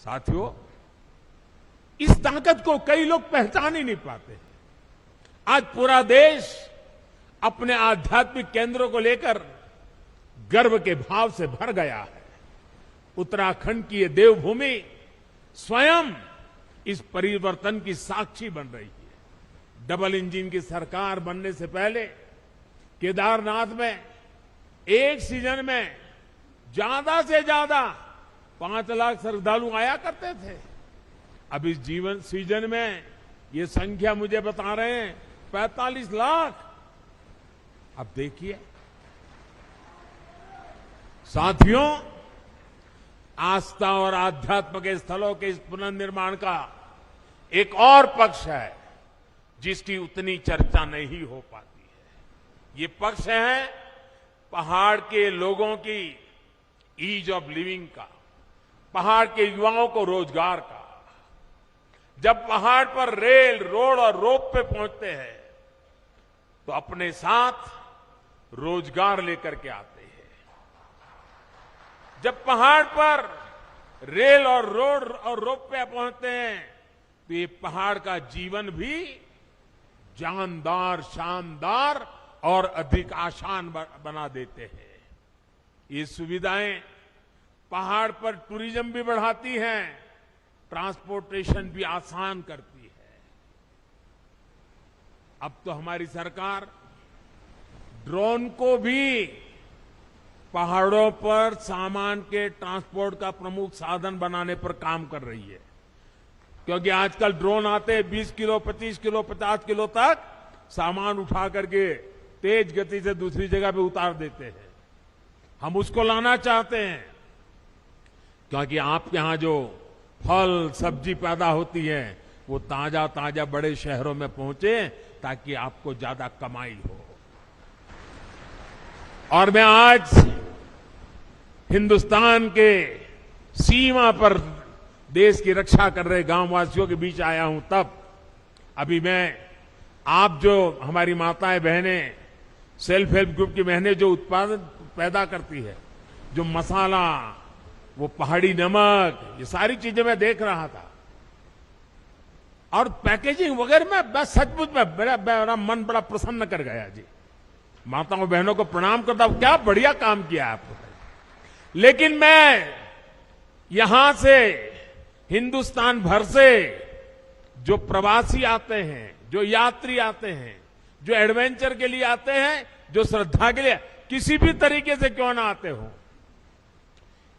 साथियों, इस ताकत को कई लोग पहचान ही नहीं पाते। आज पूरा देश अपने आध्यात्मिक केंद्रों को लेकर गर्व के भाव से भर गया है। उत्तराखंड की ये देवभूमि स्वयं इस परिवर्तन की साक्षी बन रही है। डबल इंजन की सरकार बनने से पहले केदारनाथ में एक सीजन में ज्यादा से ज्यादा 5 लाख श्रद्धालु आया करते थे। अब इस सीजन में ये संख्या मुझे बता रहे हैं 45 लाख। अब देखिए साथियों, आस्था और आध्यात्म के स्थलों के इस पुनर्निर्माण का एक और पक्ष है जिसकी उतनी चर्चा नहीं हो पाती है। ये पक्ष है पहाड़ के लोगों की ईज ऑफ लिविंग का, पहाड़ के युवाओं को रोजगार का। जब पहाड़ पर रेल, रोड और रोप पे पहुंचते हैं तो अपने साथ रोजगार लेकर के आते हैं। जब पहाड़ पर रेल और रोड और रोप पे पहुंचते हैं तो ये पहाड़ का जीवन भी जानदार, शानदार और अधिक आसान बना देते हैं। ये सुविधाएं पहाड़ पर टूरिज्म भी बढ़ाती हैं, ट्रांसपोर्टेशन भी आसान करती है। अब तो हमारी सरकार ड्रोन को भी पहाड़ों पर सामान के ट्रांसपोर्ट का प्रमुख साधन बनाने पर काम कर रही है, क्योंकि आजकल ड्रोन आते 20 किलो, 25 किलो, 50 किलो तक सामान उठा करके तेज गति से दूसरी जगह पे उतार देते हैं। हम उसको लाना चाहते हैं क्योंकि आपके यहां जो फल सब्जी पैदा होती है वो ताजा ताजा बड़े शहरों में पहुंचे ताकि आपको ज्यादा कमाई हो। और मैं आज हिंदुस्तान के सीमा पर देश की रक्षा कर रहे गांववासियों के बीच आया हूं। तब अभी मैं आप जो हमारी माताएं बहनें, सेल्फ हेल्प ग्रुप की बहनें जो उत्पादन पैदा करती है, जो मसाला, वो पहाड़ी नमक, ये सारी चीजें मैं देख रहा था और पैकेजिंग वगैरह में बस सचमुच में मेरा मन बड़ा प्रसन्न कर गया जी। माताओं बहनों को प्रणाम करता हूं, क्या बढ़िया काम किया आपने। लेकिन मैं यहां से हिंदुस्तान भर से जो प्रवासी आते हैं, जो यात्री आते हैं, जो एडवेंचर के लिए आते हैं, जो श्रद्धा के लिए किसी भी तरीके से क्यों ना आते हो,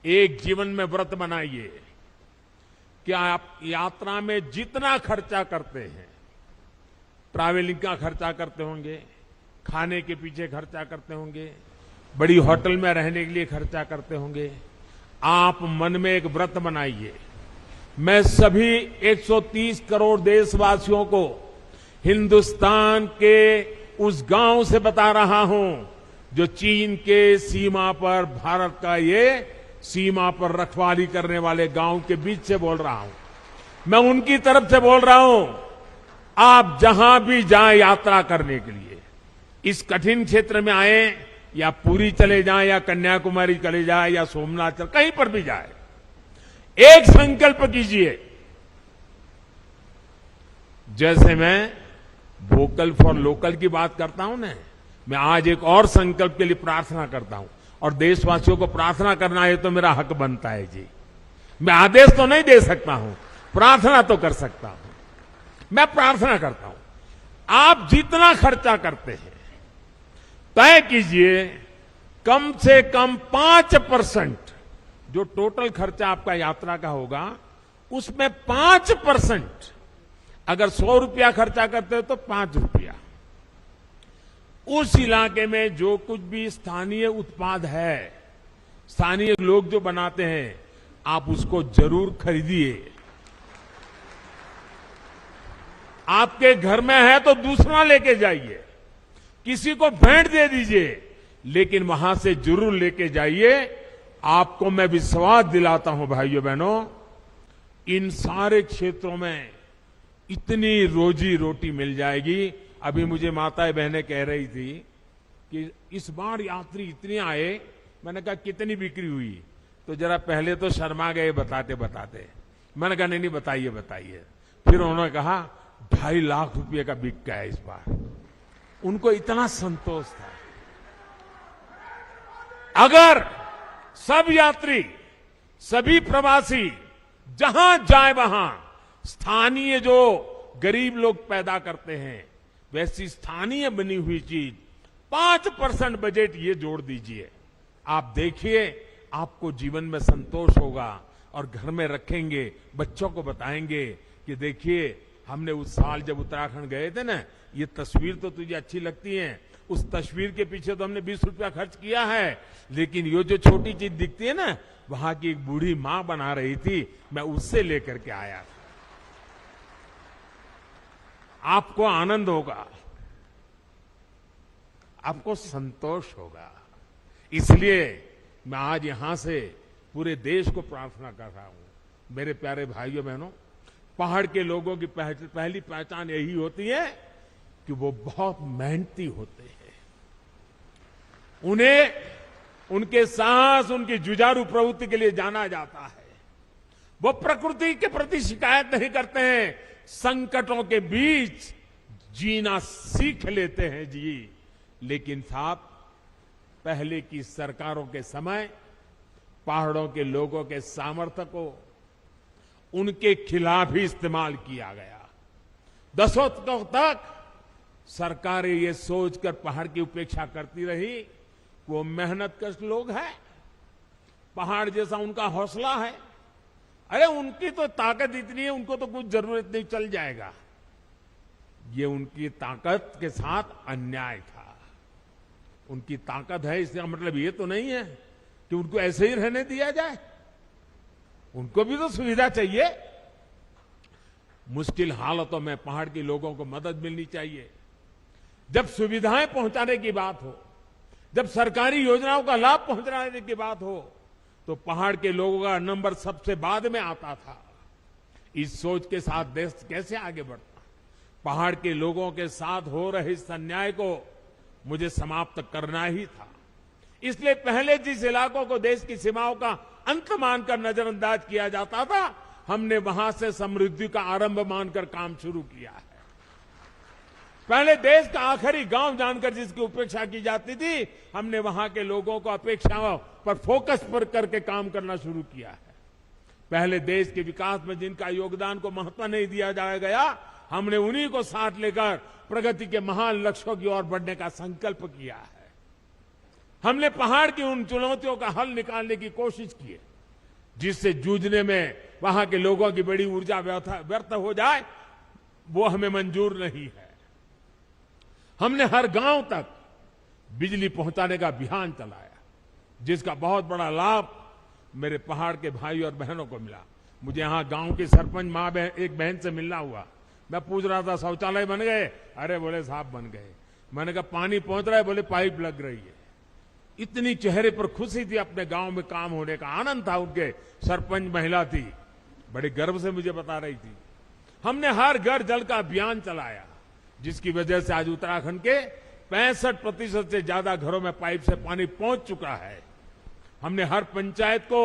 एक जीवन में व्रत बनाइए कि आप यात्रा में जितना खर्चा करते हैं, ट्रैवलिंग का खर्चा करते होंगे, खाने के पीछे खर्चा करते होंगे, बड़ी होटल में रहने के लिए खर्चा करते होंगे, आप मन में एक व्रत बनाइए। मैं सभी 130 करोड़ देशवासियों को हिंदुस्तान के उस गांव से बता रहा हूं जो चीन के सीमा पर, भारत का ये सीमा पर रखवाली करने वाले गांव के बीच से बोल रहा हूं। मैं उनकी तरफ से बोल रहा हूं, आप जहां भी जाएं यात्रा करने के लिए, इस कठिन क्षेत्र में आए या पुरी चले जाएं या कन्याकुमारी चले जाएं या सोमनाथ, कहीं पर भी जाए, एक संकल्प कीजिए। जैसे मैं वोकल फॉर लोकल की बात करता हूं ना, मैं आज एक और संकल्प के लिए प्रार्थना करता हूं और देशवासियों को प्रार्थना करना है तो मेरा हक बनता है जी। मैं आदेश तो नहीं दे सकता हूं, प्रार्थना तो कर सकता हूं। मैं प्रार्थना करता हूं, आप जितना खर्चा करते हैं तय कीजिए कम से कम 5%, जो टोटल खर्चा आपका यात्रा का होगा उसमें 5%, अगर 100 रुपया खर्चा करते हो तो 5 रुपया, उस इलाके में जो कुछ भी स्थानीय उत्पाद है, स्थानीय लोग जो बनाते हैं, आप उसको जरूर खरीदिए। आपके घर में है तो दूसरा लेके जाइए, किसी को भेंट दे दीजिए, लेकिन वहां से जरूर लेके जाइए। आपको मैं विश्वास दिलाता हूं भाइयों बहनों, इन सारे क्षेत्रों में इतनी रोजी रोटी मिल जाएगी। अभी मुझे माताएं बहनें कह रही थी कि इस बार यात्री इतने आए, मैंने कहा कितनी बिक्री हुई, तो जरा पहले तो शर्मा गए बताते बताते। मैंने कहा नहीं बताइए बताइए। फिर उन्होंने कहा 2.5 लाख रुपए का बिक गया इस बार। उनको इतना संतोष था। अगर सब यात्री, सभी प्रवासी जहां जाए वहां स्थानीय जो गरीब लोग पैदा करते हैं वैसी स्थानीय बनी हुई चीज 5% बजट ये जोड़ दीजिए, आप देखिए आपको जीवन में संतोष होगा। और घर में रखेंगे, बच्चों को बताएंगे कि देखिए हमने उस साल जब उत्तराखंड गए थे ना, ये तस्वीर तो तुझे अच्छी लगती है, उस तस्वीर के पीछे तो हमने 20 रुपया खर्च किया है, लेकिन ये जो छोटी चीज दिखती है ना, वहां की एक बूढ़ी मां बना रही थी, मैं उससे लेकर के आया था। आपको आनंद होगा, आपको संतोष होगा। इसलिए मैं आज यहां से पूरे देश को प्रार्थना कर रहा हूं, मेरे प्यारे भाइयों बहनों, पहाड़ के लोगों की पहली पहचान यही होती है कि वो बहुत मेहनती होते हैं। उन्हें उनके साहस, उनकी जुझारू प्रवृत्ति के लिए जाना जाता है। वो प्रकृति के प्रति शिकायत नहीं करते हैं, संकटों के बीच जीना सीख लेते हैं जी। लेकिन साहब, पहले की सरकारों के समय पहाड़ों के लोगों के सामर्थ्य को उनके खिलाफ ही इस्तेमाल किया गया। दशकों तक सरकारें ये सोचकर पहाड़ की उपेक्षा करती रही, वो मेहनतकश लोग हैं, पहाड़ जैसा उनका हौसला है, अरे उनकी तो ताकत इतनी है, उनको तो कुछ जरूरत नहीं, चल जाएगा। ये उनकी ताकत के साथ अन्याय था। उनकी ताकत है इसका मतलब ये तो नहीं है कि उनको ऐसे ही रहने दिया जाए, उनको भी तो सुविधा चाहिए। मुश्किल हालातों में पहाड़ के लोगों को मदद मिलनी चाहिए। जब सुविधाएं पहुंचाने की बात हो, जब सरकारी योजनाओं का लाभ पहुंचाने की बात हो, तो पहाड़ के लोगों का नंबर सबसे बाद में आता था। इस सोच के साथ देश कैसे आगे बढ़ता? पहाड़ के लोगों के साथ हो रहे इस अन्याय को मुझे समाप्त करना ही था। इसलिए पहले जिस इलाकों को देश की सीमाओं का अंत मानकर नजरअंदाज किया जाता था, हमने वहां से समृद्धि का आरंभ मानकर काम शुरू किया है। पहले देश का आखिरी गांव जानकर जिसकी उपेक्षा की जाती थी, हमने वहां के लोगों को अपेक्षाओं पर फोकस पर करके काम करना शुरू किया है। पहले देश के विकास में जिनका योगदान को महत्व नहीं दिया जाया गया, हमने उन्हीं को साथ लेकर प्रगति के महान लक्ष्यों की ओर बढ़ने का संकल्प किया है। हमने पहाड़ की उन चुनौतियों का हल निकालने की कोशिश की है, जिससे जूझने में वहां के लोगों की बड़ी ऊर्जा व्यर्थ हो जाए, वो हमें मंजूर नहीं है। हमने हर गांव तक बिजली पहुंचाने का अभियान चलाया, जिसका बहुत बड़ा लाभ मेरे पहाड़ के भाई और बहनों को मिला। मुझे यहां गांव की सरपंच मां एक बहन से मिलना हुआ। मैं पूछ रहा था शौचालय बन गए? अरे बोले साहब बन गए। मैंने कहा पानी पहुंच रहा है? बोले पाइप लग रही है। इतनी चेहरे पर खुशी थी, अपने गांव में काम होने का आनंद था उनके। सरपंच महिला थी, बड़े गर्व से मुझे बता रही थी। हमने हर घर जल का अभियान चलाया, जिसकी वजह से आज उत्तराखंड के 65% से ज्यादा घरों में पाइप से पानी पहुंच चुका है। हमने हर पंचायत को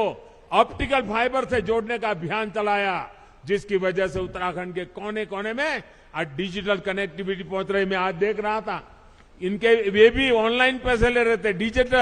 ऑप्टिकल फाइबर से जोड़ने का अभियान चलाया, जिसकी वजह से उत्तराखंड के कोने कोने में आज डिजिटल कनेक्टिविटी पहुंच रही। मैं आज देख रहा था, इनके वे भी ऑनलाइन पैसे ले रहे थे, डिजिटल।